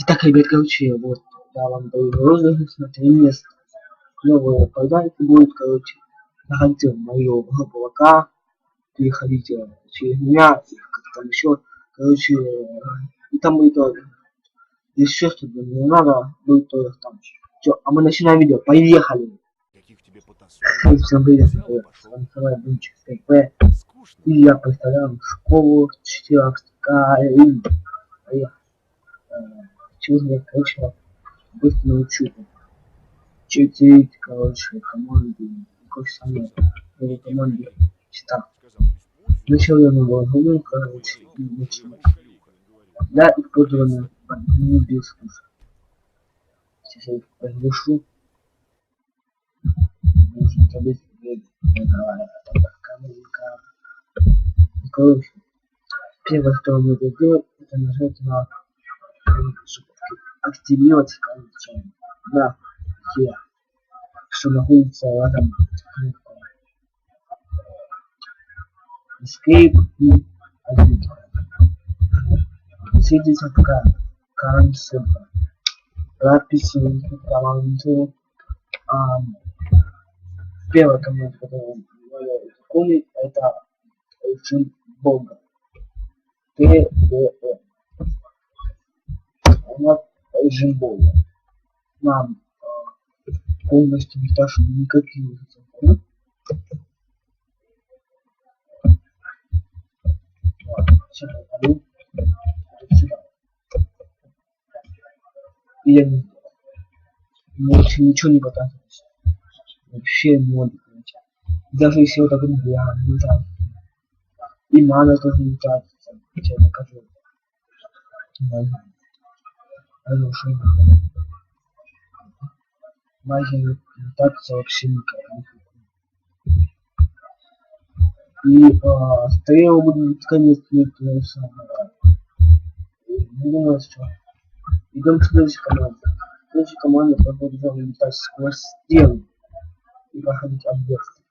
Так, ребят, короче, вот я вам даю розыгрыш на 3 места. Клевые подарки будут, короче. Заходите в мою группу ВК, переходите через меня, как там еще, короче, и там будет тоже. Если еще что-то не надо, будет тоже там. Все, а мы начинаем видео, поехали! Всем привет, с вами Николай Бунчик ТП, и я представляю школу Читеровская. Поехали. Чего я, короче, быстро научу чертить, короче, команды, короче, самой команде чита. Начал я новую игру, короче, и начал. Я использованы одни без вкуса. Сейчас я их разрешу. Нужно залезть в камерка. Короче, первое, что мне надо сделать, это нажать на активировать, короче, на Е, что находится рядом Escape и Exit. Следуется такая концепция. Записи команду. Первая команда, которую я помню, это режим Бога. ТВО. У нас режим Бога. Нам полностью не так, что никакие законы. Сейчас я пойду сюда. И я не сделал. Мне вообще ничего не понравилось. Вообще ноль. Даже если вот так я не знаю. И мана тоже не тратится. Я покажу. Магия не тратится вообще никак. И стрелы будут конец не думаю, что идем к следующей команде. Следующая команда должна летать сквозь стену и проходить объекты.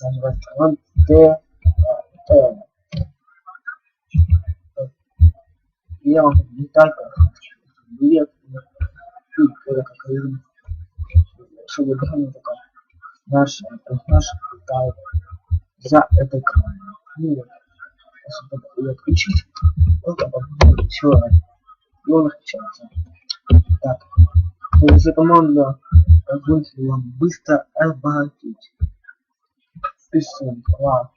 Называется команда Т. Я вам летать, билет, чтобы данные такая наша летает за этой командой. Ну вот, если ее отключить, вот это будет все, и он отключается. Так, если команда позволит вам быстро обогатить. Пишем класс.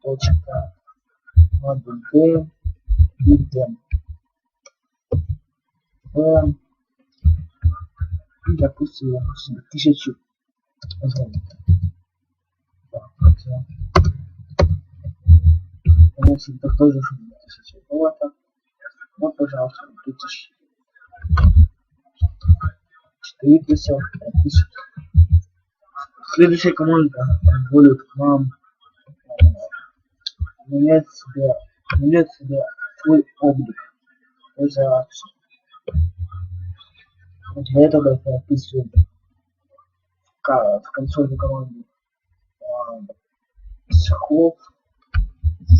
Точка. Ладно, идем. И допустим, я хочу 1000 позволить. Конечно, это тоже 1000 золота. Вот, пожалуйста, 3000. 4000, 5000. Следующая команда будет к вам менять себе свой облик. Это для этого я описываю в консоли команды Схов,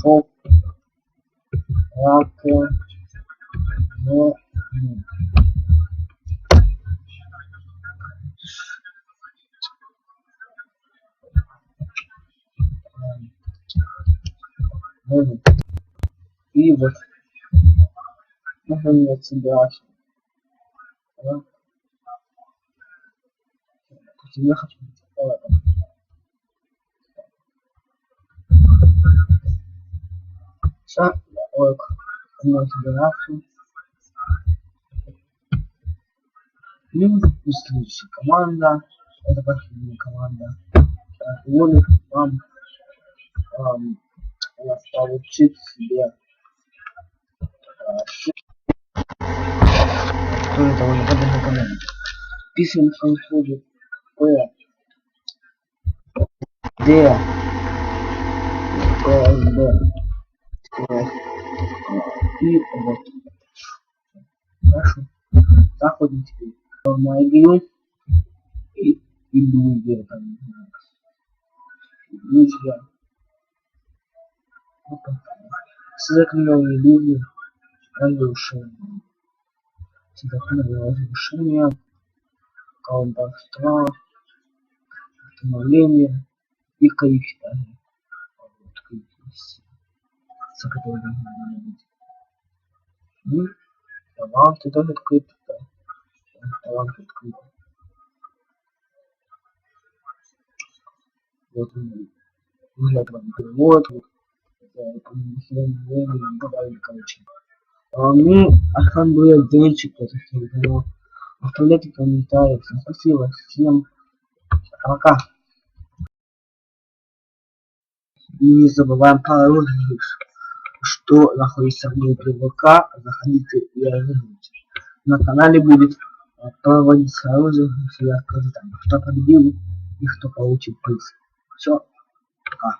Шоп, Раке, но и вот можно менять себе аж. Я хочу шаг, ок, менять себе расу. И следующая команда, это последняя команда, позволит вам получить себе тоже довольно выгодно команду. Пишем в консоли П, Д, и вот. Хорошо. Заходим теперь на игру и иллюзия там. Иллюзия. Создать новую иллюзию. разрушение. Стихотворное разрушение. Колдовство. Становление и количество. Вот, за которые нужно быть. И таланты тоже открыты. Да. Талант открыт. Вот он перевод. Добавили, короче. Ну, Архангел Денчик, но оставляйте комментарии. Всем спасибо. Всем пока. И не забываем пароль, что находится в группе ВК. Заходите и разыгрывайте. На канале будет проводиться розыгрыш, я скажу там, кто победил и кто получит приз. Все, пока.